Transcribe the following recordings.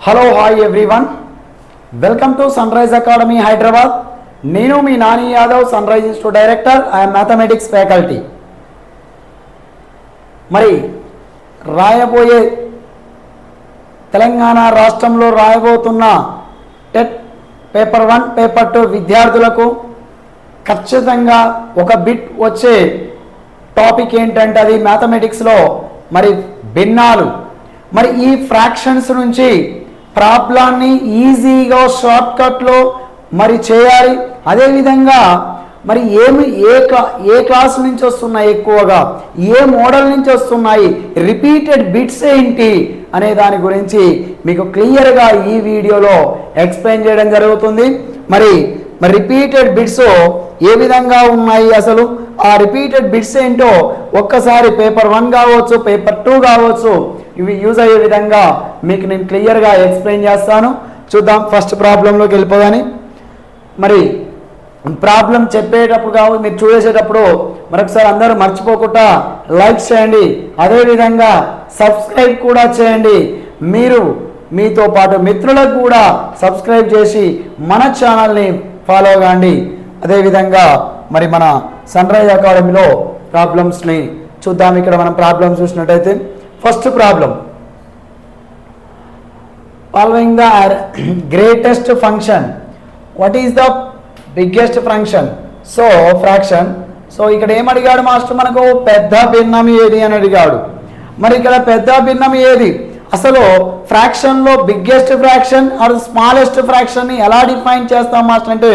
Hello hi everyone, welcome to sunrise academy Hyderabad. నేను మీ Nani Yadav, sunrise institute director, I'm mathematics faculty. మరి రాయబోయే తెలంగాణ రాష్ట్రంలో రాయబోతున్న టెట్ పేపర్ 1 పేపర్ 2 విద్యార్థులకు ఖచ్చితంగా ఒక బిట్ వచ్చే టాపిక్ ఏంటంటే అది మ్యాథమెటిక్స్లో మరి భిన్నాలు. మరి ఈ ఫ్రాక్షన్స్ నుంచి ప్రాబ్లాన్ని ఈజీగా షార్ట్కట్లో మరి చేయాలి. అదేవిధంగా మరి ఏ క్లాస్ నుంచి వస్తున్నాయి, ఎక్కువగా ఏ మోడల్ నుంచి వస్తున్నాయి, రిపీటెడ్ బిట్స్ ఏంటి అనే దాని గురించి మీకు క్లియర్గా ఈ వీడియోలో ఎక్స్ప్లెయిన్ చేయడం జరుగుతుంది. మరి రిపీటెడ్ బిట్స్ ఏ విధంగా ఉన్నాయి, అసలు ఆ రిపీటెడ్ బిట్స్ ఏంటో ఒక్కసారి పేపర్ 1 కావచ్చు, పేపర్ 2 కావచ్చు, ఇవి యూజ్ అయ్యే విధంగా మీకు నేను క్లియర్గా ఎక్స్ప్లెయిన్ చేస్తాను. చూద్దాం ఫస్ట్ ప్రాబ్లంలోకి వెళ్ళిపోదాని. మరి ప్రాబ్లం చెప్పేటప్పుడు కావచ్చు, మీరు చూసేటప్పుడు మరొకసారి అందరూ మర్చిపోకుండా లైక్ చేయండి, అదేవిధంగా సబ్స్క్రైబ్ కూడా చేయండి. మీరు మీతో పాటు మిత్రులకు కూడా సబ్స్క్రైబ్ చేసి మన ఛానల్ని ఫాలో కాండి. అదేవిధంగా మరి మన సన్ రైజ్ అకాడమీలో ప్రాబ్లమ్స్ని చూద్దాం. ఇక్కడ మనం ప్రాబ్లమ్ చూసినట్టయితే first problem, following the greatest function, what is the biggest function? So fraction. So ఇక్కడ ఏమడిగాడు మాస్టర్, మనకు పెద్ద భిన్నం ఏది అని అడిగాడు. మరి ఇక్కడ పెద్ద భిన్నం ఏది? అసలు ఫ్రాక్షన్లో బిగ్గెస్ట్ ఫ్రాక్షన్ ఆర్ స్మాలెస్ట్ ఫ్రాక్షన్ని ఎలా డిఫైన్ చేస్తాం మాస్టర్ అంటే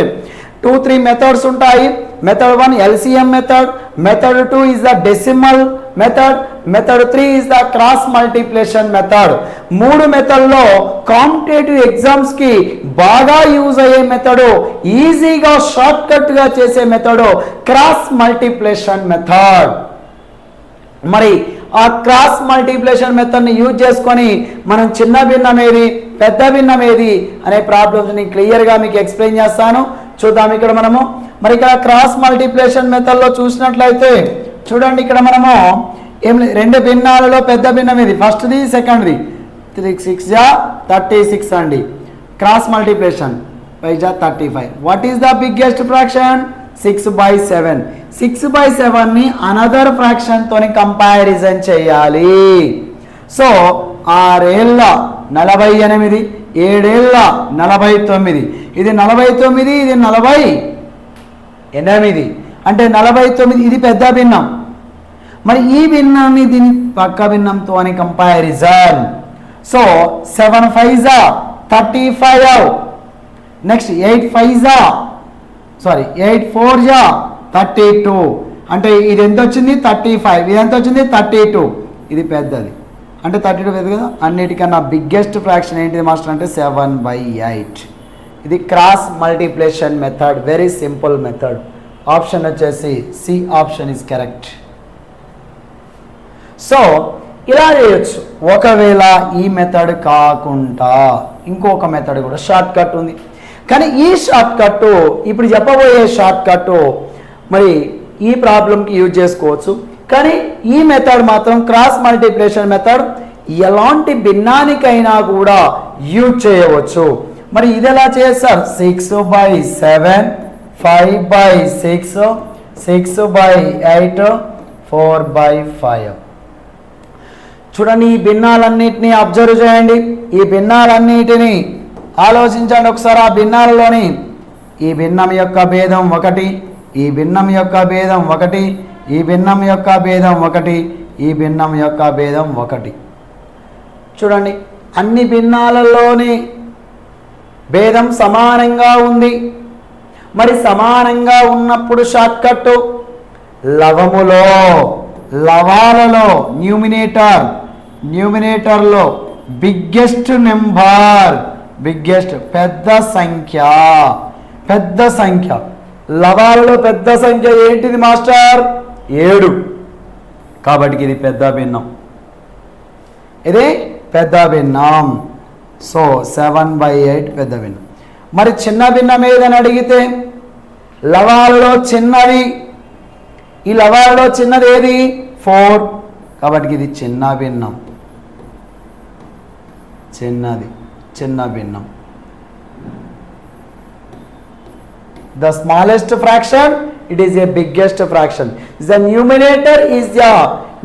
2-3 మెథడ్స్ ఉంటాయి. Method 1 LCM method, method 2 is the decimal method, method 3 is the cross multiplication method. 3 మెథడ్లో కాంపిటేటివ్ ఎగ్జామ్స్కి బాగా యూజ్ అయ్యే మెథడ్, ఈజీగా షార్ట్ కట్గా చేసే మెథడ్ క్రాస్ మల్టిప్లికేషన్ మెథడ్. మరి ఆ క్రాస్ మల్టిప్లికేషన్ మెథడ్ని యూజ్ చేసుకొని మనం చిన్న భిన్నం ఏది, పెద్ద భిన్నం ఏది అనే ప్రాబ్లమ్స్ని క్లియర్గా మీకు ఎక్స్ప్లెయిన్ చేస్తాను. చూద్దాం. ఇక్కడ మనము మరి ఇక్కడ క్రాస్ మల్టిప్లికేషన్ మెథడ్లో చూసినట్లయితే చూడండి, ఇక్కడ మనము ఏం రెండు భిన్నాలలో పెద్ద భిన్నం ఇది, ఫస్ట్ది సెకండ్ది. 3 6 36 అండి. Cross multiplication 5 35. What is the biggest fraction? 6/7. 6/7ని అనదర్ ఫ్రాక్షన్తో కంపారిజన్ చేయాలి. సో 6 ఏళ్ళ 48, 7 ఏళ్ళ 49, ఇది 49, ఇది 48, అంటే 49. ఇది పెద్ద భిన్నం. మరి ఈ భిన్నాన్ని దీని పక్క భిన్నంతో అని కంపారిజన్. సో 7 5 35, నెక్స్ట్ 8 4 32, అంటే ఇది ఎంత వచ్చింది 35, ఇది ఎంత వచ్చింది 32, ఇది పెద్దది అంటే 32 పెద్ద కదా. అన్నిటికన్నా బిగ్గెస్ట్ ఫ్రాక్షన్ ఏంటిది మాస్టర్ అంటే 7/8. ఇది cross multiplication method, very simple method. Option వచ్చేసి C option is correct. So ఇలా చేయొచ్చు. ఒకవేళ ఈ మెథడ్ కాకుండా ఇంకొక మెథడ్ కూడా షార్ట్ కట్ ఉంది. కానీ ఈ షార్ట్ కట్, ఇప్పుడు చెప్పబోయే షార్ట్ కట్ మరి ఈ ప్రాబ్లంకి యూజ్ చేసుకోవచ్చు. కానీ ఈ మెథడ్ మాత్రం క్రాస్ మల్టిప్లికేషన్ మెథడ్ ఎలాంటి భిన్నానికైనా కూడా యూజ్ చేయవచ్చు. మరి ఇది ఎలా చేస్తారు? 6/7, 5/6, 6/8, 4/5. చూడండి, ఈ భిన్నాలన్నిటినీ అబ్జర్వ్ చేయండి. ఈ భిన్నాలన్నిటినీ ఆలోచించండి ఒకసారి. ఆ భిన్నాలలోని ఈ భిన్నం యొక్క భేదం 1, ఈ భిన్నం యొక్క భేదం 1, ఈ భిన్నం యొక్క భేదం 1, ఈ భిన్నం యొక్క భేదం 1. చూడండి, అన్ని భిన్నాలలోని భేదం సమానంగా ఉంది. మరి సమానంగా ఉన్నప్పుడు షార్ట్ కట్ లవాలలో న్యూమినేటర్లో బిగ్గెస్ట్ నెంబర్, బిగ్గెస్ట్ పెద్ద సంఖ్య. లవాలలో పెద్ద సంఖ్య ఏంటిది మాస్టర్? 7. కాబట్టి ఇది పెద్ద భిన్నం, ఇది పెద్ద భిన్నం. సో 7/8 పెద్ద భిన్నం. మరి చిన్న భిన్నం ఏదని అడిగితే లవాలలో చిన్నది, ఈ లవాలలో చిన్నది ఏది? 4. కాబట్టి ఇది చిన్న భిన్నం. చిన్నది చిన్న భిన్నం. The smallest fraction, it is a biggest fraction. The numerator is the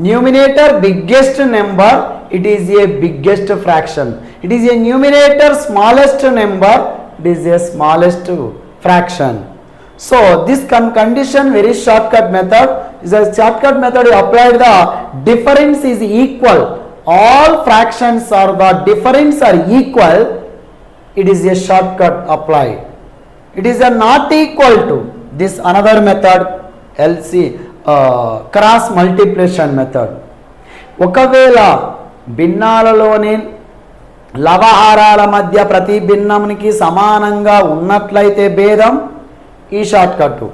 numerator biggest number, it is a biggest fraction. It is a numerator smallest number, it is a smallest fraction. So this condition very shortcut method is a shortcut method. You apply the difference is equal, all fractions are the difference are equal, it is a shortcut apply. It is a not equal to this another method, LC cross multiplication method. ఒకవేళ భిన్నాలలోని లవహారాల మధ్య ప్రతి భిన్నంకి సమానంగా ఉన్నట్లయితే భేదం ఈ short cut,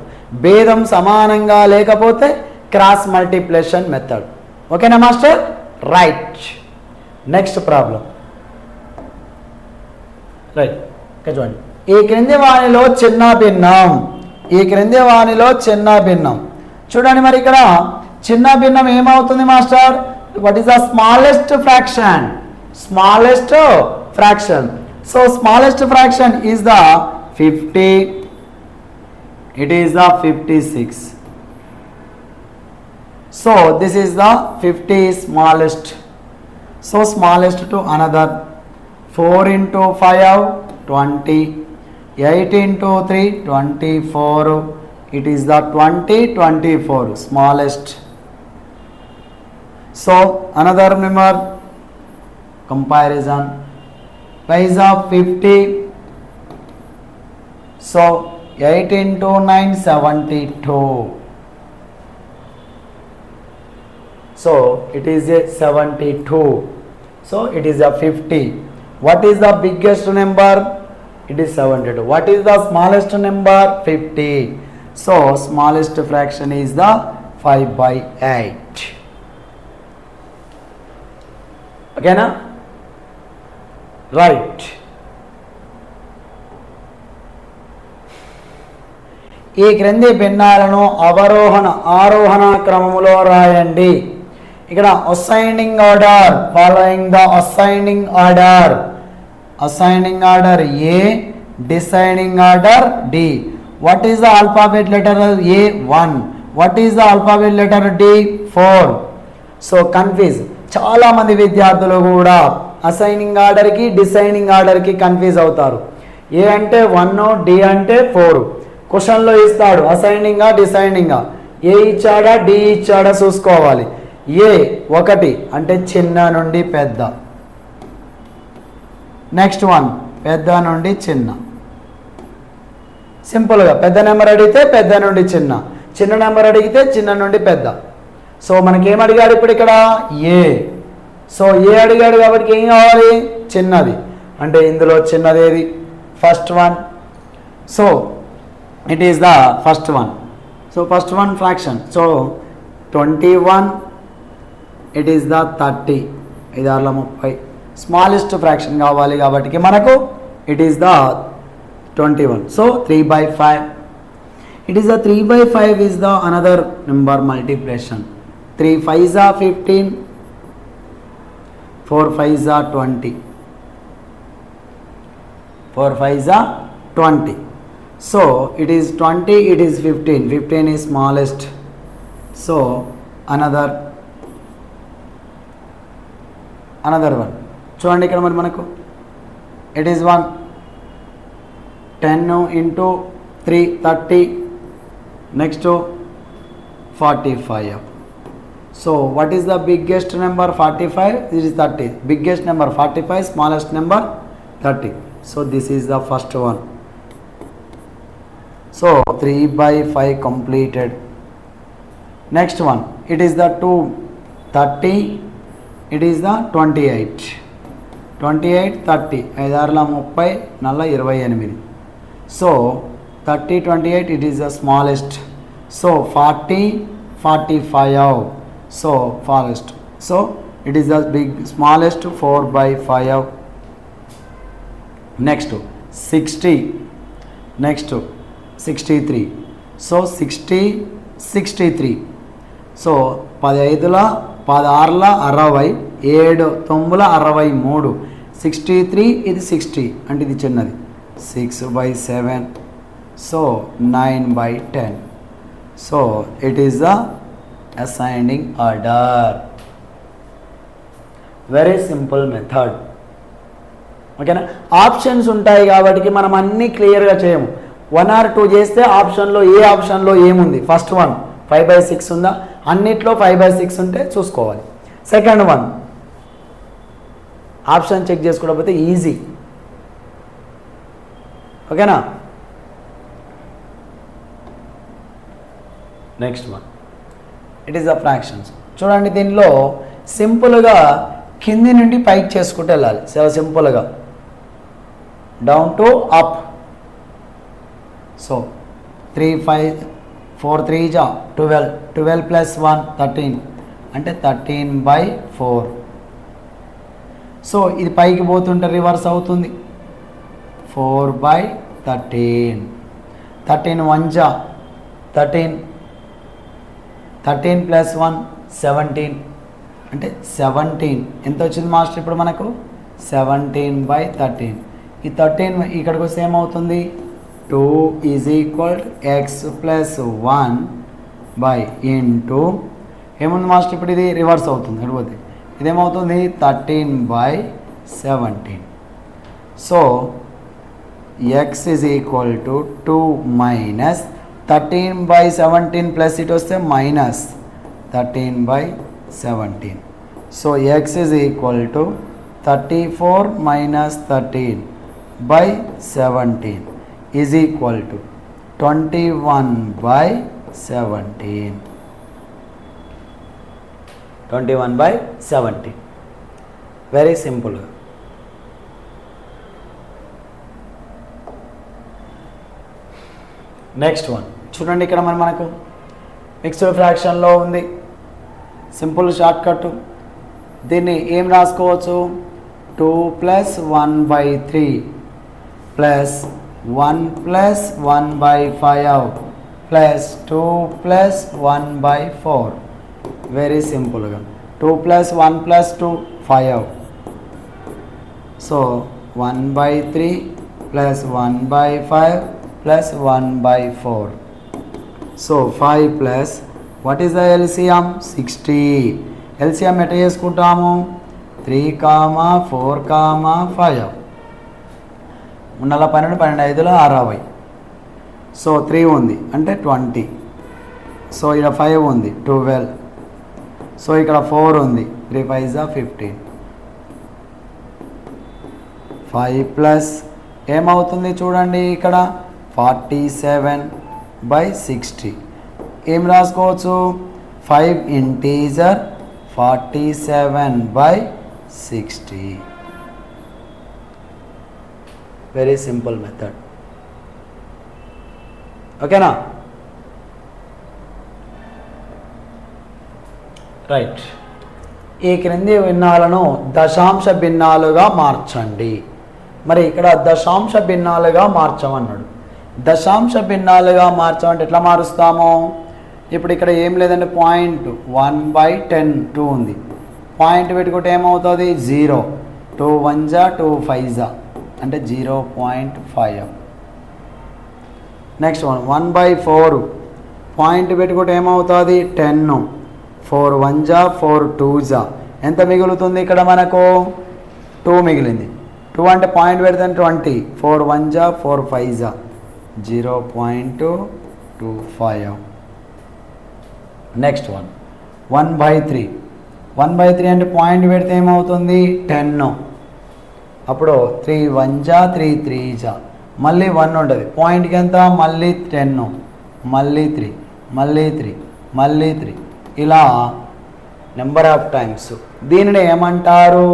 భేదం సమానంగా లేకపోతే క్రాస్ మల్టిప్లికేషన్ మెథడ్. ఓకేనా master? Right. Next problem. Right, ఇక్కడ చూడండి. ఈ క్రింది వానిలో చిన్న భిన్నం, ఈ క్రింది వానిలో చిన్న భిన్నం. చూడండి మరి ఇక్కడ చిన్న భిన్నం ఏమవుతుంది master? What is the smallest fraction? Smallest fraction. So smallest fraction is the 50, it is the 56. So this is the 50 smallest. So smallest to another 4 into 5 20, 8 into 3 24, it is the 20 24 smallest. So another number comparison, price of 50. So 8 into 9 72. So it is a 72. So it is a 50. What is the biggest number? It is 72. What is the smallest number? 50. So smallest fraction is the 5/8. Okay na? Right. ఈ క్రింది భిన్నాలను అవరోహణ ఆరోహణ క్రమములో రాయండి. ఇక్కడ ascending order, following the ascending order. Ascending order A, descending order D. What is the alphabet letter A? 1. What is the alphabet letter D? 4. So confuse. చాలామంది విద్యార్థులు కూడా అసైనింగ్ ఆర్డర్కి డిసైనింగ్ ఆర్డర్కి కన్ఫ్యూజ్ అవుతారు. ఏ అంటే 1, డి అంటే 4. క్వశ్చన్లో ఇస్తాడు అసైనింగా డిసైనింగా, ఏ ఇచ్చాడా డి ఇచ్చాడా చూసుకోవాలి. ఏ 1 అంటే చిన్న నుండి పెద్ద, నెక్స్ట్ 1 పెద్ద నుండి చిన్న. సింపుల్గా పెద్ద నెంబర్ అడిగితే పెద్ద నుండి చిన్న, చిన్న నెంబర్ అడిగితే చిన్న నుండి పెద్ద. సో మనకేం అడిగాడు ఇప్పుడు ఇక్కడ? ఏ. సో ఏ అడిగాడు కాబట్టి ఏం కావాలి? చిన్నది. అంటే ఇందులో చిన్నది ఏది? First 1. So it is the first one. So first one fraction. So 21, it is the 30. ఇదార్ల 30. Smallest fraction కావాలి కాబట్టి మనకు it is the 21. So 3/5. It is the 3/5 is the another number multiplication. 3 5s are 15, 4 5s are 20, 4 5s are 20. So it is 20, it is 15, 15 is smallest. So another one. చూడండి ఇక్కడ మరి మనకు it is 1, 10 into 3 30, next 45. So what is the biggest number? 45. This is 30. Biggest number 45, smallest number 30. So this is the first one. So 3/5 completed. Next one, it is the 2 30, it is the 28, 28 30 ఐదార్ల 30 నల్ల 28. So 30 28 it is the smallest. So 40 45. So smallest. So it is the smallest 4/5. Next 60. Next 63. So 60 63. So 15ల 16ల 60, 7 9ల 63, 63 ఇది 60 అంటే ఇది చిన్నది 6/7 so 9/10 so it is the ascending order. Very simple method. ఓకేనా. Options ఉంటాయి కాబట్టి మనం అన్నీ క్లియర్గా చేయము. 1 or 2 చేస్తే ఆప్షన్లో ఏ ఆప్షన్లో ఏముంది, ఫస్ట్ వన్ 5/6 ఉందా, అన్నిట్లో 5/6 ఉంటే చూసుకోవాలి. సెకండ్ వన్ ఆప్షన్ చెక్ చేసుకోకపోతే ఈజీ. ఓకేనా. Next one it is the fractions. చూడండి దీనిలో సింపుల్గా కింది నుండి పైకి చేసుకుంటూ వెళ్ళాలి. చాలా సింపుల్గా డౌన్ టు అప్. సో 3 5 4 3 జా 12 12 ప్లస్ 1 13 అంటే 13/4. సో ఇది పైకి పోతుంటే రివర్స్ అవుతుంది 4/13. 13 1 జా 13 13 ప్లస్ 1 17 అంటే 17. ఎంత వచ్చింది మాస్టర్ ఇప్పుడు మనకు 17/13. ఈ 13 ఇక్కడికి వస్తే ఏమవుతుంది 2 is equal X plus 1 by into ఏముంది మాస్టర్ ఇప్పుడు ఇది రివర్స్ అవుతుంది అడిపోతే ఇదేమవుతుంది 13/17. So X is equal to 2 minus 13/17 plus ఇటు వస్తే minus 13/17. So X is equal to 34 minus 13/17 is equal to 21/17. 21/17. Very simple. Next one చూడండి ఇక్కడ మనకు మిక్స్డ్ ఫ్రాక్షన్లో ఉంది. Simple short cut. దీన్ని ఏం రాసుకోవచ్చు 2 plus 1/3 plus 1 plus 1/5 plus 2 plus 1/4. Very సింపుల్గా 2 plus 1 plus 2 5. So 1/3 plus 1/5 plus 1/4. So 5 plus what is the LCM 60. LCM ఎట్లా చేసుకుంటాము 3, 4, 5. 12 12 5 60. సో 3 ఉంది అంటే 20. సో ఇక్కడ 5 ఉంది 12. సో ఇక్కడ 4 ఉంది 3 5 15. 5 ప్లస్ ఏమవుతుంది చూడండి ఇక్కడ 47/60. ఏం రాసుకోవచ్చు 5 ఇంటీజర్ 47/60. Very simple method. ఓకేనా. రైట్. ఈ క్రింది భిన్నాలను దశాంశ భిన్నాలుగా మార్చండి. మరి ఇక్కడ దశాంశ భిన్నాలుగా మార్చమన్నాడు. దశాంశ భిన్నాలుగా మార్చమంటే ఎట్లా మారుస్తాము. ఇప్పుడు ఇక్కడ ఏం లేదంటే 1/10 2 ఉంది. పాయింట్ పెట్టుకుంటే ఏమవుతుంది 0. 2 1 జా 2 5 జా అంటే 0.5. నెక్స్ట్ 1/4 పాయింట్ పెట్టుకుంటే ఏమవుతుంది 10. 4 1 జా 4 2 జా ఎంత మిగులుతుంది ఇక్కడ మనకు 2 మిగిలింది. 2 అంటే పాయింట్ పెడితే 20. 4 1 జా 4 5 జా 0.25. నెక్స్ట్ 1/3. 1/3 అంటే పాయింట్ పెడితే ఏమవుతుంది 10. అప్పుడు 3 1 జా 3 3 జా మళ్ళీ 1 ఉంటుంది. పాయింట్కి ఎంత మళ్ళీ 10 మళ్ళీ 3 మళ్ళీ 3 మళ్ళీ 3 ఇలా నెంబర్ ఆఫ్ టైమ్స్. దీనిని ఏమంటారు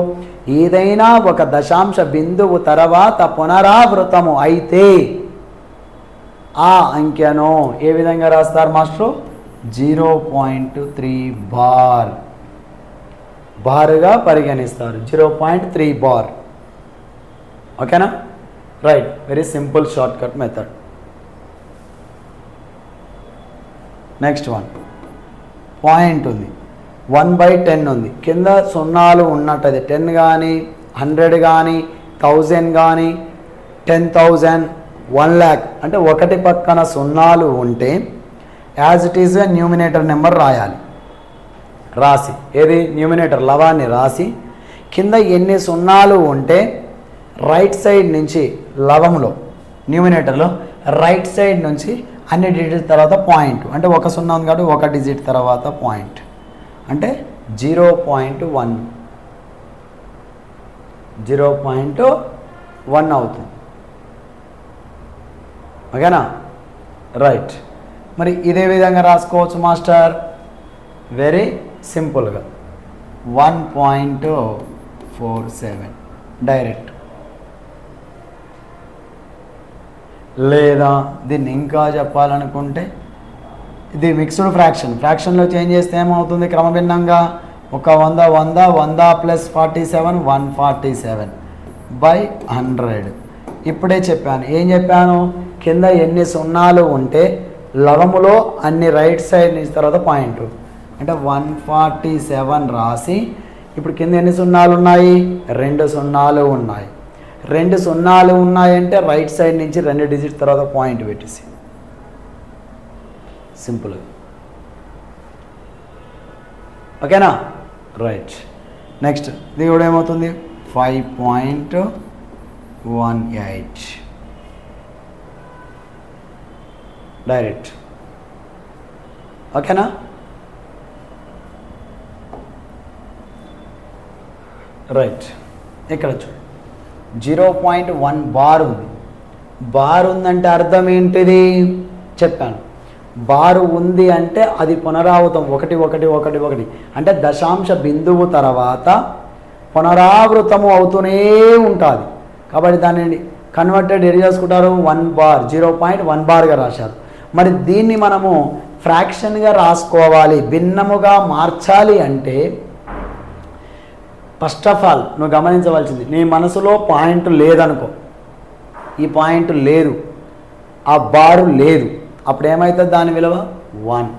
ఏదైనా ఒక దశాంశ బిందువు తర్వాత పునరావృతము అయితే ఆ అంకెను ఏ విధంగా రాస్తారు మాస్టరు 0.3 బార్గా పరిగణిస్తారు. 0.3 బార్. ఓకేనా. Right. Very simple short cut method. Next one point ఉంది 1/10 ఉంది. కింద సున్నాలు ఉన్నట్టు అది 10 కానీ 100 కానీ 1000 కానీ 10,000 1,00,000 అంటే ఒకటి పక్కన సున్నాలు ఉంటే యాజ్ ఇట్ ఈజ్గా న్యూమినేటర్ నెంబర్ రాయాలి. రాసి ఏది న్యూమినేటర్ లవాన్ని రాసి కింద ఎన్ని సున్నాలు ఉంటే రైట్ సైడ్ నుంచి లవంలో న్యూమినేటర్లో రైట్ సైడ్ నుంచి అన్ని డిజిట్ తర్వాత పాయింట్ అంటే ఒక సున్నా ఉంది కాబట్టి ఒక డిజిట్ తర్వాత పాయింట్ అంటే 0.1 అవుతుంది. ఓకేనా? రైట్. మరి ఇదే విధంగా రాసుకోవచ్చు మాస్టర్. వెరీ సింపుల్గా 1.47 డైరెక్ట్. లేదా దీన్ని ఇంకా చెప్పాలనుకుంటే ఇది మిక్స్డ్ ఫ్రాక్షన్లో చేంజ్ చేస్తే ఏమవుతుంది? క్రమభిన్నంగా ఒక 100 ప్లస్ 47 147/100. ఇప్పుడే చెప్పాను. ఏం చెప్పాను? కింద ఎన్ని సున్నాలు ఉంటే లవములో అన్ని రైట్ సైడ్ నుంచి తర్వాత పాయింట్ అంటే 147 రాసి ఇప్పుడు కింద ఎన్ని సున్నాలు ఉన్నాయి? 2 సున్నాలు ఉన్నాయి. 2 సున్నాలు ఉన్నాయంటే రైట్ సైడ్ నుంచి 2 డిజిట్ తర్వాత పాయింట్ పెట్టేసి సింపుల్గా. ఓకేనా? రైట్. నెక్స్ట్ ఇది కూడా ఏమవుతుంది? 5.18 డైరెక్ట్. ఓకేనా? రైట్. ఇక్కడ చూడు 0.1 బార్ ఉంది. బార్ ఉందంటే అర్థం ఏంటిది చెప్పాను. బారు ఉంది అంటే అది పునరావృతం 1 అంటే దశాంశ బిందువు తర్వాత పునరావృతము అవుతూనే ఉంటుంది. కాబట్టి దానిని కన్వర్టెడ్ ఏం చేసుకుంటారు? 1 బార్ 0.1 బార్గా రాశారు. మరి దీన్ని మనము ఫ్రాక్షన్గా రాసుకోవాలి, భిన్నముగా మార్చాలి అంటే ఫస్ట్ ఆఫ్ ఆల్ నువ్వు గమనించవలసింది, నీ మనసులో పాయింట్ లేదనుకో, ఈ పాయింట్ లేదు, ఆ బారు లేదు, అప్పుడు ఏమవుతుంది? దాని విలువ 1.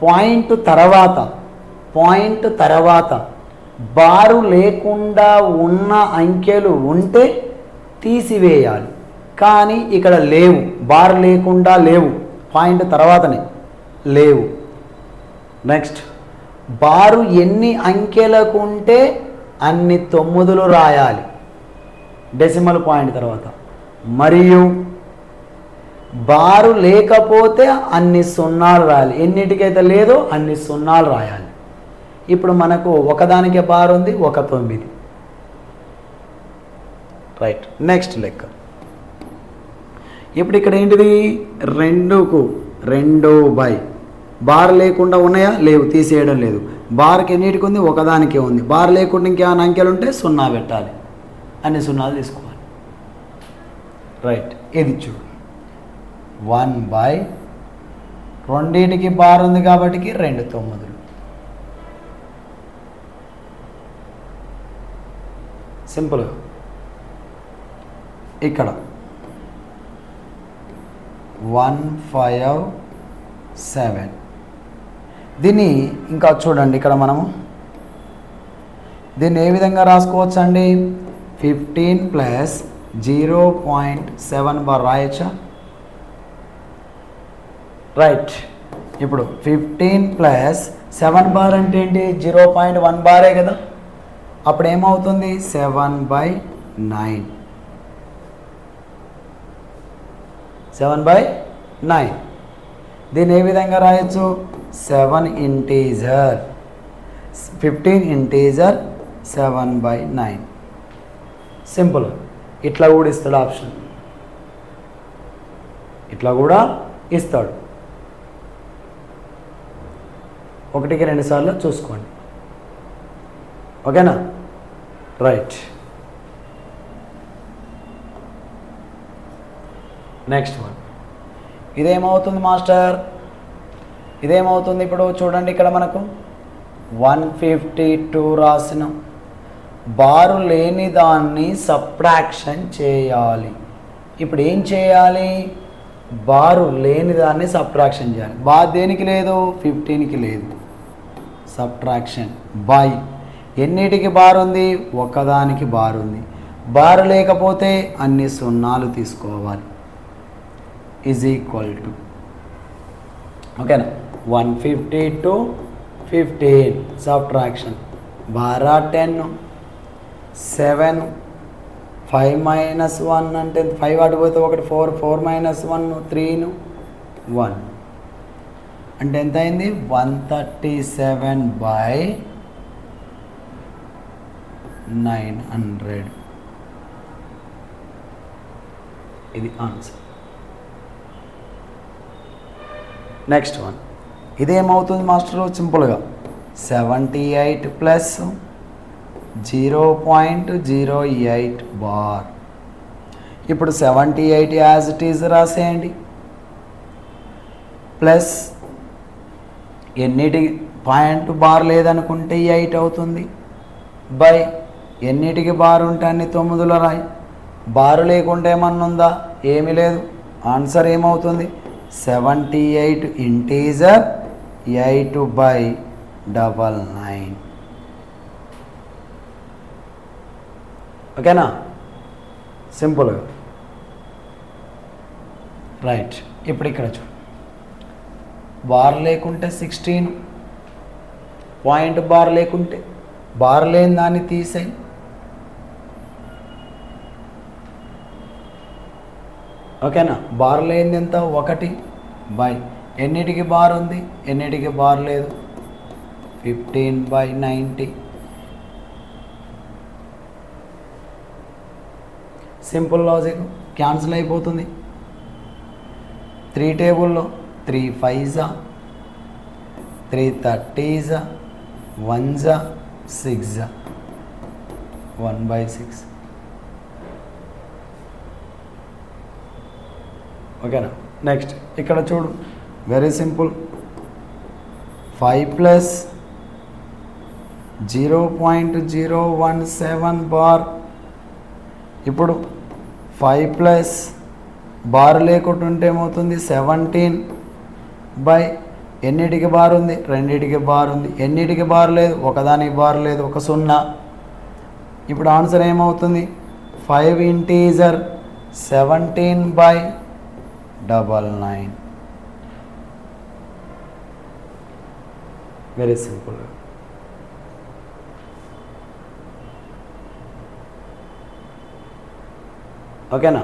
పాయింట్ తర్వాత బారు లేకుండా ఉన్న అంకెలు ఉంటే తీసివేయాలి. కానీ ఇక్కడ లేవు, బార్ లేకుండా లేవు, పాయింట్ తర్వాతనే లేవు. నెక్స్ట్ బారు ఎన్ని అంకెలకు ఉంటే అన్ని 9లు రాయాలి డెసిమల్ పాయింట్ తర్వాత. మరియు బారు లేకపోతే అన్ని సున్నాలు రాయాలి. ఎన్నిటికైతే లేదో అన్ని సున్నాలు రాయాలి. ఇప్పుడు మనకు ఒకదానికే బార్ ఉంది, ఒక 9. రైట్. నెక్స్ట్ లెక్క. ఇప్పుడు ఇక్కడ ఏంటిది? 2కు 2 బార్ లేకుండా ఉన్నాయా? లేవు, తీసేయడం లేదు. బార్కి ఎన్నిటికి ఉంది? ఒకదానికే ఉంది. బార్ లేకుండా ఇంకేమైనా అంకెలు ఉంటే 0 పెట్టాలి, అన్ని సున్నాలు తీసుకోవాలి. రైట్. ఇది చూడు 1 రెండింటికి బార్ ఉంది కాబట్టి 2 9లు. సింపుల్. ఇక్కడ 157. దీన్ని ఇంకా చూడండి, ఇక్కడ మనము దీన్ని ఏ విధంగా రాసుకోవచ్చు అండి? 15 ప్లస్ 0.7 బార్ రాయొచ్చా? రైట్. ఇప్పుడు 15 ప్లస్ 7 బార్ అంటే ఏంటి? 0.1 బారే కదా. అప్పుడు ఏమవుతుంది? 7/9. 7/9. దీన్ని ఏ విధంగా రాయొచ్చు? 7 ఇంటీజర్ 15 ఇంటీజర్ 7/9. సింపుల్. ఇట్లా కూడా ఇస్తాడు ఆప్షన్, ఇట్లా కూడా ఇస్తాడు. 1కి 2 సార్లు చూసుకోండి. ఓకేనా? రైట్. Next one. ఇదేమవుతుంది మాస్టర్? ఇదేమవుతుంది ఇప్పుడు చూడండి, ఇక్కడ మనకు 152 రాసినాం. బారు లేని దాన్ని సబ్ట్రాక్షన్ చేయాలి. ఇప్పుడు ఏం చేయాలి? బారు లేని దాన్ని సబ్ట్రాక్షన్ చేయాలి. బార్ దేనికి లేదు? 15కి లేదు. సబ్ట్రాక్షన్ బై ఎన్నిటికి బార్ ఉంది? ఒక్కదానికి బార్ ఉంది. బార్ లేకపోతే అన్ని సున్నాలు తీసుకోవాలి. ఈజ్ ఈక్వల్ టు ఓకేనా 150 to 15 సబ్ట్రాక్షన్ బారా 10 7 5 - 1 అంటే 5 అటు పోతే ఒకటి 4 4 - 1 3 1 అంటే ఎంత అయింది? 137/900. ఇది ఆన్సర్. నెక్స్ట్ వన్ ఇదేమవుతుంది మాస్టర్? సింపుల్గా 78 ప్లస్ 0.08 బార్. ఇప్పుడు 78 యాజ్ ఇట్ ఈజ్ రాసేయండి, ప్లస్ ఎన్నిటికి పాయింట్ బార్ లేదనుకుంటే 8 అవుతుంది, బై ఎన్నిటికి బార్ ఉంటే అన్ని 9లో రాయి. బారు లేకుంటే ఏమన్నా ఉందా? ఏమీ లేదు. ఆన్సర్ ఏమవుతుంది? 78 ఇంటీజర్ 8/99. ఓకేనా? సింపుల్గా రైట్. ఇప్పుడు ఇక్కడ చూడు, బార్ లేకుంటే 16, పాయింట్ బార్ లేకుంటే బార్ లేని దాన్ని తీసేయి. ఓకేనా? బార్ లేనిది ఎంత? 1 బై ఎన్నిటికి బార్ ఉంది? ఎన్నిటికి బార్ లేదు? 15/90. సింపుల్ లాజిక్, క్యాన్సిల్ అయిపోతుంది. 3 టేబుల్లో 3 5s 3 30s 1s 6s 1/6. ఓకేనా? నెక్స్ట్ ఇక్కడ చూడు, వెరీ సింపుల్. 5 plus 0.017 bar. ఇప్పుడు 5 ప్లస్ బార్ లేకుండా ఉంటే ఏమవుతుంది? 17 బై ఎన్నిటికి బార్ ఉంది? రెండిటికి బార్ ఉంది. ఎన్నిటికి బార్ లేదు? ఒకదానికి బార్ లేదు, ఒక 0. ఇప్పుడు ఆన్సర్ ఏమవుతుంది? 5 ఇంటీజర్ 17/99. Very simple. ఓకేనా?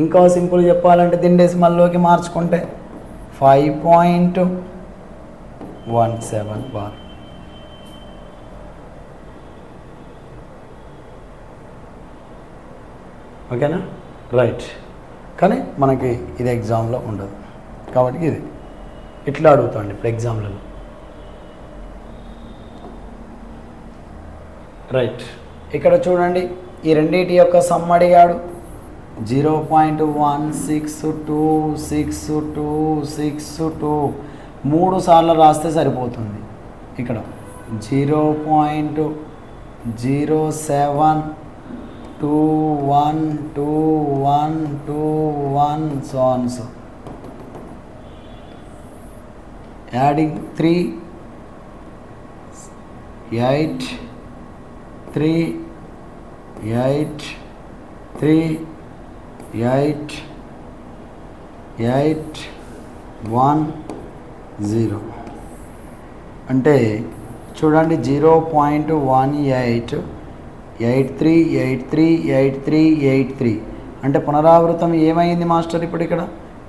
ఇంకా సింపుల్ చెప్పాలంటే దీని డెసిమల్లోకి మార్చుకుంటే 5.17 బార్. ఓకేనా? రైట్. కానీ మనకి ఇది ఎగ్జామ్లో ఉండదు కాబట్టి ఇది ఇట్లా అడుగుతాండి ఇప్పుడు ఎగ్జామ్లలో. రైట్. ఇక్కడ చూడండి, ఈ రెండింటి యొక్క సమ్ అడిగాడు. 0.162662 3 సార్లు రాస్తే సరిపోతుంది. ఇక్కడ 0.07212121 so on so. Adding 3 8 3 8 3 8 8 1 0 అంటే చూడండి 0.1883838383 అంటే పునరావృతం ఏమైంది మాస్టర్? ఇప్పుడు ఇక్కడ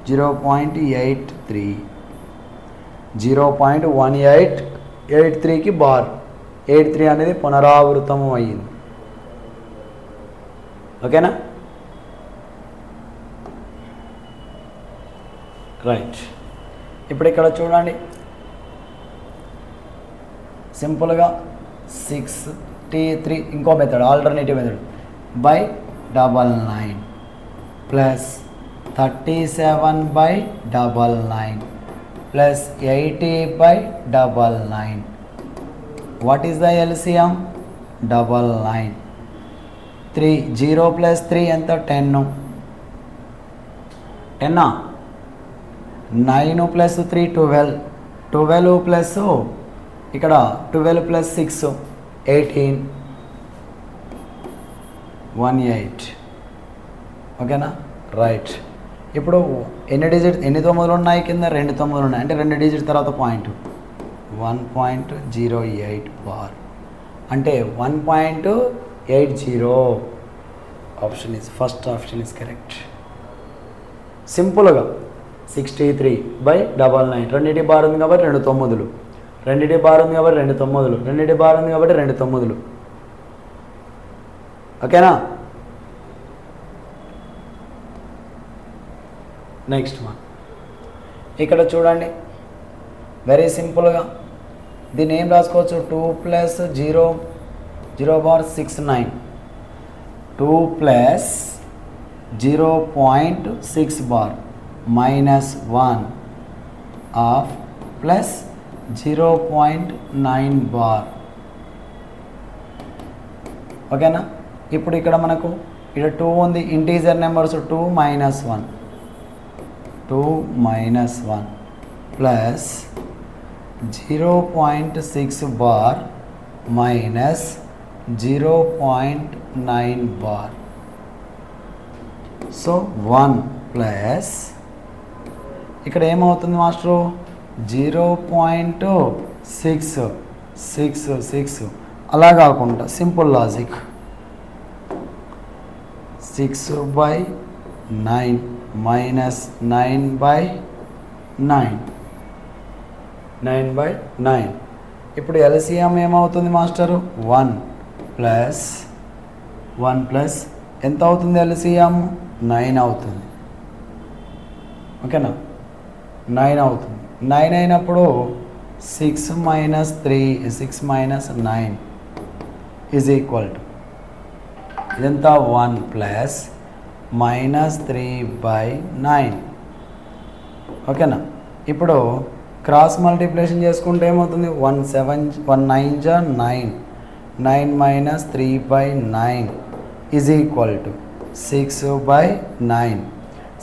0.83 0.1883కి బార్ 83 అనేది పునరావృతము అయ్యింది. ఓకేనా? రైట్. ఇప్పుడు ఇక్కడ చూడండి, సింపుల్గా 63 ఇంకో method, alternative method by 99 plus 37/99 plus 80/99. What is the LCM? 99. 3 0 plus 3 ఎంత? 10. 10 9 ప్లస్ 3 12 12 ప్లస్ ఇక్కడ 12 ప్లస్ 6 18 ఓకేనా రైట్. ఇప్పుడు ఎన్ని తొమ్మిదిలు ఉన్నాయి కింద 2 తొమ్మిదిలు ఉన్నాయి అంటే 2 డిజిట్ తర్వాత పాయింట్ 1.08 బార్ అంటే 1.80. First option is correct. సింపుల్గా 63/99 రెండింటి బార్ ఉంది కాబట్టి 2 తొమ్మిదిలు, రెండింటి బార్ ఉంది కాబట్టి 2 తొమ్మిదిలు, రెండింటి బార్ ఉంది కాబట్టి 2 తొమ్మిదిలు. ఓకేనా. నెక్స్ట్ వన్ ఇక్కడ చూడండి, వెరీ సింపుల్గా దీన్ని ఏం రాసుకోవచ్చు, 2 + 0 bar 69, 2 + 0.6 bar -1 of plus 0.9 bar. ఓకేనా. ఇప్పుడు ఇక్కడ మనకు ఇక్కడ 2 ఉంది, integer numbers 2 - 1 plus 0.6 bar minus 0.9 bar. So 1 plus ఇక్కడ ఏమవుతుంది మాస్టరు 0.666 అలా కాకుండా సింపుల్ లాజిక్ 6/9 మైనస్ 9/9. ఇప్పుడు ఎల్సిఎం ఏమవుతుంది మాస్టరు 1 ప్లస్ ఎంత అవుతుంది ఎల్సిఎం 9 అవుతుంది. ఓకేనా 9 అవుతుంది. 9 అయినప్పుడు 6 - 9 ఈజ్ ఈక్వల్ టు ఇదంతా 1 ప్లస్ -3/9. ఓకేనా. ఇప్పుడు క్రాస్ మల్టిప్లికేషన్ చేసుకుంటే ఏమవుతుంది 1 9 జా 9, 9 - 3/9 ఈజ్ ఈక్వల్ టు 6/9.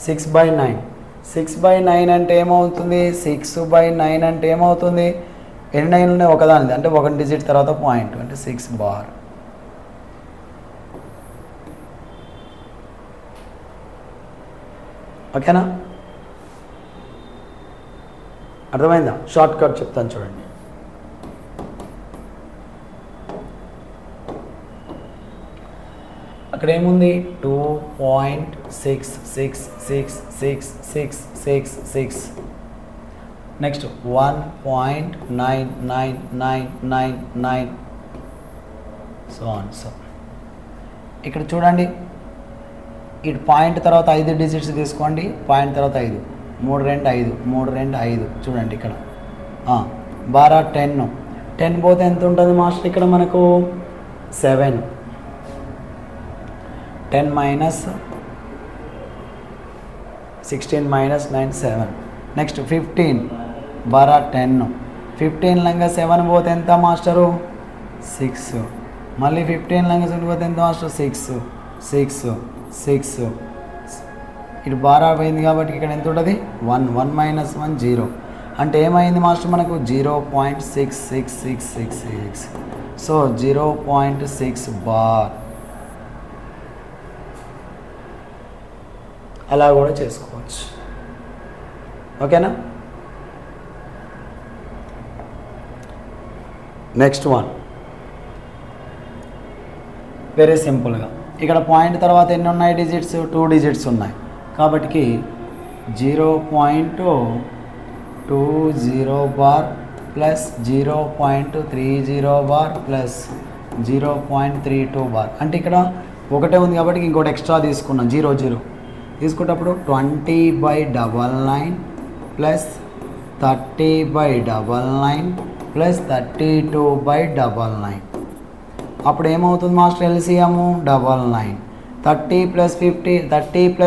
6/9 అంటే ఏమవుతుంది 6/9 అంటే ఏమవుతుంది, ఎన్ని 9 ఉన్నాయి ఒకదానిది అంటే 1 డిజిట్ తర్వాత పాయింట్ అంటే 6 బార్. ఓకేనా. అర్థమైందా. షార్ట్ కట్ చెప్తాను చూడండి. అక్కడ ఏముంది 2.666666. నెక్స్ట్ 1.9999. సో ఇక్కడ చూడండి, ఇటు పాయింట్ తర్వాత 5 డిజిట్స్ తీసుకోండి, పాయింట్ తర్వాత 5, 3 2 5, 3 2 5. చూడండి ఇక్కడ బారా 10 పోతే ఎంత ఉంటుంది మాస్టర్ ఇక్కడ మనకు 7, 10 మైనస్ 16 - 9 7. నెక్స్ట్ 15 బారా 10, 15 లంగా 7 పోతే ఎంత మాస్టరు 6, మళ్ళీ 15 లంగా 7 పోతే ఎంత మాస్టర్ 6. ఇటు బారా పోయింది కాబట్టి ఇక్కడ ఎంత ఉంటుంది 1 - 1 0. అంటే ఏమైంది మాస్టర్ మనకు 0.6666. So 0.6 bar. అలా కూడా చేసుకోవచ్చు. ఓకేనా. నెక్స్ట్ వన్ వెరీ సింపుల్గా ఇక్కడ పాయింట్ తర్వాత ఎన్ని ఉన్నాయి డిజిట్స్ 2 డిజిట్స్ ఉన్నాయి కాబట్టి 0.20 bar plus 0.30 bar plus 0.32 bar. అంటే ఇక్కడ ఒకటే ఉంది కాబట్టి ఇంకోటి ఎక్స్ట్రా తీసుకున్నాం 0 తీసుకున్నప్పుడు 20/99 ప్లస్ 30/99 ప్లస్ 32/99. అప్పుడు ఏమవుతుంది మాస్టర్ ఎల్సిఎం 99. 30 + 50, 30 +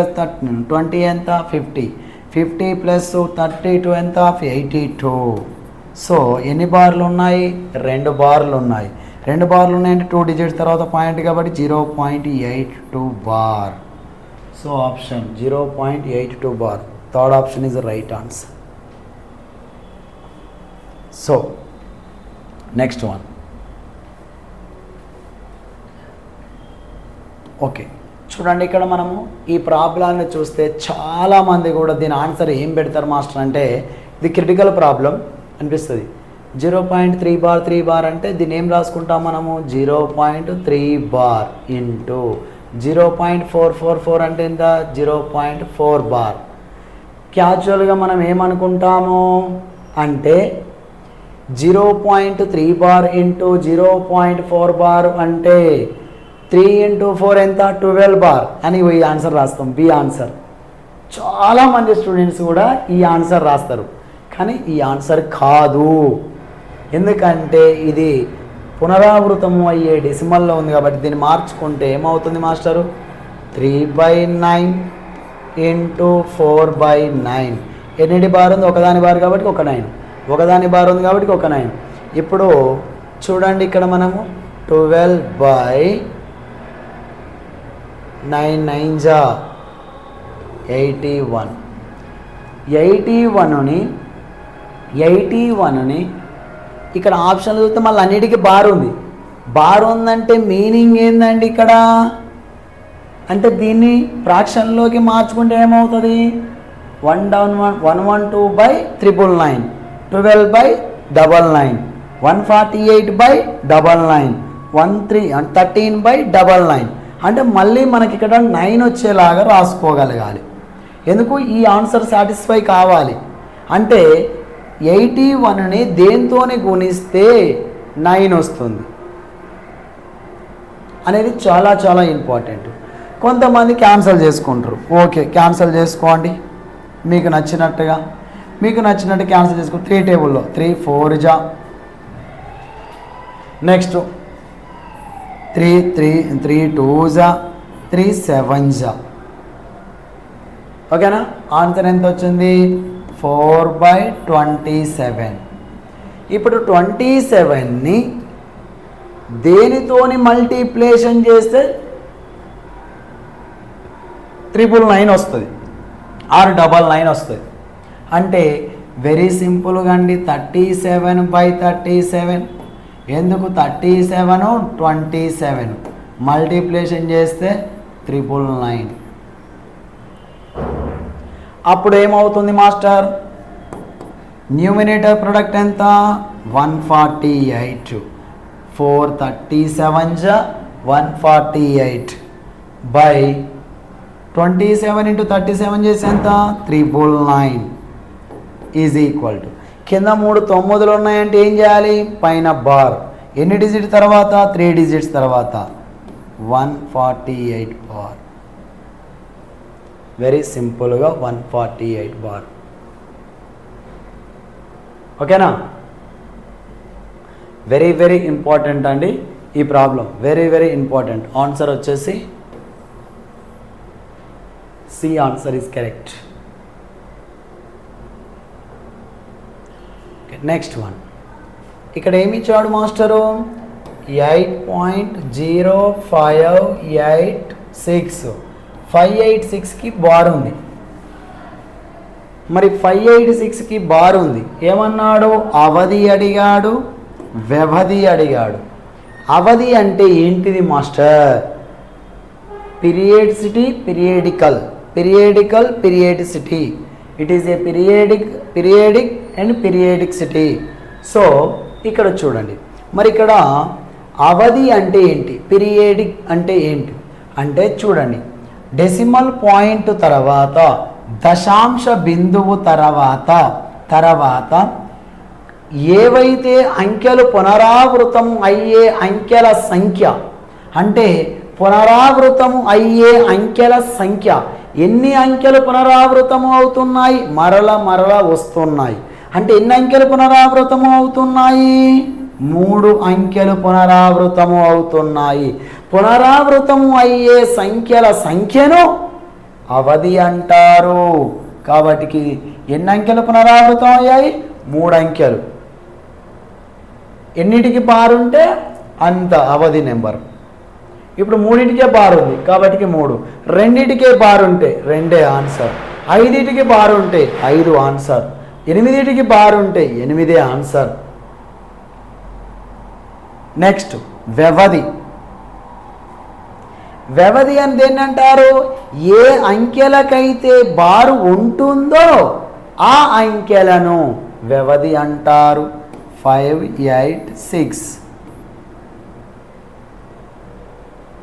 20 ఎంత 50, 50 + 32 ఎంత 82. సో ఎన్ని బార్లు ఉన్నాయి 2 బార్లు ఉన్నాయి. 2 బార్లు ఉన్నాయంటే 2 డిజిట్స్ తర్వాత పాయింట్ కాబట్టి 0.82 bar. So option 0.82 bar. Third option is the right answer. So next one okay, చూడండి ఇక్కడ మనము ఈ ప్రాబ్లాన్ని చూస్తే చాలామంది కూడా దీని ఆన్సర్ ఏం పెడతారు మాస్టర్ అంటే ఇది క్రిటికల్ ప్రాబ్లం అనిపిస్తుంది. 0.3 బార్ 3 బార్ అంటే దీన్ని ఏం రాసుకుంటాం మనము 0.3 బార్ ఇంటూ 0.444 అంటే ఎంత 0.4 బార్. క్యాజువల్గా మనం ఏమనుకుంటాము అంటే 0.3 బార్ ఇంటూ 0.4 బార్ అంటే 3 ఇంటూ 4 ఎంత 12 బార్ అని ఈ ఆన్సర్ రాస్తాం, బి ఆన్సర్. చాలామంది స్టూడెంట్స్ కూడా ఈ ఆన్సర్ రాస్తారు, కానీ ఈ ఆన్సర్ కాదు. ఎందుకంటే ఇది పునరావృతము అయ్యే డెసిమల్లో ఉంది కాబట్టి దీన్ని మార్చుకుంటే ఏమవుతుంది మాస్టరు 3/9 ఇంటూ 4/9. ఎన్నిటి బార్ ఉంది ఒకదాని బార్ కాబట్టి ఒక 9, ఒకదాని బార్ ఉంది కాబట్టి ఒక 9. ఇప్పుడు చూడండి ఇక్కడ మనము 12/9 9 జా 81. 81ని ఇక్కడ ఆప్షన్లు చూస్తే మళ్ళీ అన్నిటికీ బార్ ఉంది. బార్ ఉందంటే మీనింగ్ ఏందండి ఇక్కడ అంటే దీన్ని ఫ్రాక్షన్లోకి మార్చుకుంటే ఏమవుతుంది 112/999, 12/99, 148/99, 13/99 అంటే మళ్ళీ మనకి ఇక్కడ 9 వచ్చేలాగా రాసుకోగలగాలి. ఎందుకు ఈ ఆన్సర్ సాటిస్ఫై కావాలి అంటే 81ని దేంతోని గుణిస్తే 9 వస్తుంది అనేది చాలా చాలా ఇంపార్టెంట్. కొంతమంది క్యాన్సల్ చేసుకుంటారు. ఓకే, క్యాన్సల్ చేసుకోండి మీకు నచ్చినట్టు క్యాన్సల్ చేసుకో. 3 టేబుల్లో 3 4 జా, నెక్స్ట్ 3 2 జా, 3 7 జా. ఓకేనా, ఆన్సర్ ఎంత వచ్చింది 4/27. ఇప్పుడు 27ని దేనితోని మల్టిప్లికేషన్ చేస్తే 999 వస్తుంది, 699 వస్తుంది. అంటే వెరీ సింపుల్గా అండి 37/37. ఎందుకు 37 27 మల్టిప్లికేషన్ చేస్తే 999. అప్పుడు ఏమవుతుంది మాస్టర్ న్యూమినేటర్ ప్రొడక్ట్ ఎంత 148. 437 జా 148 బై 27 ఇంటూ 37 చేసి ఎంత 999 ఈజ్ ఈక్వల్ టు కింద 3 9లు ఉన్నాయంటే ఏం చేయాలి పైన బార్ ఎన్ని డిజిట్ తర్వాత 3 డిజిట్స్ తర్వాత 148 బార్. వెరీ సింపుల్గా 148 బార్. ఓకేనా, వెరీ వెరీ ఇంపార్టెంట్ అండి ఈ problem, very very important. Answer వచ్చేసి C answer is correct. Next one ఇక్కడ ఏమి ఇచ్చాడు మాస్టరు 8.0586 586కి బార్ ఉంది. మరి 586కి బార్ ఉంది ఏమన్నాడు అవధి అడిగాడు వ్యవధి అడిగాడు. అవధి అంటే ఏంటిది master periodicity periodicity it is a periodic and periodicity. So ఇక్కడ చూడండి మరి ఇక్కడ అవధి అంటే ఏంటి పీరియాడిక్ అంటే ఏంటి అంటే చూడండి డెసిమల్ పాయింట్ తర్వాత దశాంశ బిందువు తర్వాత ఏవైతే అంకెలు పునరావృతం అయ్యే అంకెల సంఖ్య అంటే పునరావృతము అయ్యే అంకెల సంఖ్య ఎన్ని అంకెలు పునరావృతము అవుతున్నాయి మరల వస్తున్నాయి అంటే ఎన్ని అంకెలు పునరావృతము అవుతున్నాయి 3 అంకెలు పునరావృతము అవుతున్నాయి. పునరావృతము అయ్యే సంఖ్యల సంఖ్యను అవధి అంటారు. కాబట్టి ఎన్ని అంకెలు పునరావృతం అయ్యాయి 3 అంకెలు. ఎన్నిటికి బార్ ఉంటే అంత అవధి నెంబర్. ఇప్పుడు 3టికే బార్ ఉంది కాబట్టి 3, 2టికే బార్ ఉంటే 2 ఆన్సర్, 5టికి బార్ ఉంటే 5 ఆన్సర్, 8టికి బార్ ఉంటే 8 ఆన్సర్. నెక్స్ట్ వ్యవధి. వ్యవధి అని దేన్ని అంటారు? ఏ అంకెలకైతే బారు ఉంటుందో ఆ అంకెలను వ్యవధి అంటారు. 5, 8, 6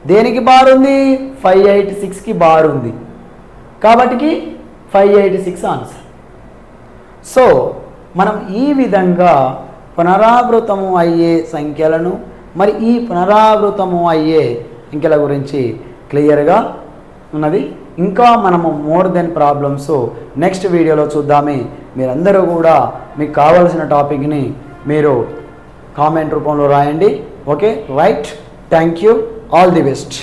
దేనికి బార్ ఉంది? 586కి బార్ ఉంది కాబట్టి 586 ఆన్సర్. సో మనం ఈ విధంగా పునరావృతము అయ్యే సంఖ్యలను మరి ఈ పునరావృతము అయ్యే సంఖ్యల గురించి క్లియర్గా ఉన్నది. ఇంకా మనము మోర్ దెన్ ప్రాబ్లమ్స్ నెక్స్ట్ వీడియోలో చూద్దామే. మీరందరూ కూడా మీకు కావలసిన టాపిక్ని మీరు కామెంట్ రూపంలో రాయండి. Okay, right. Thank you. All the best.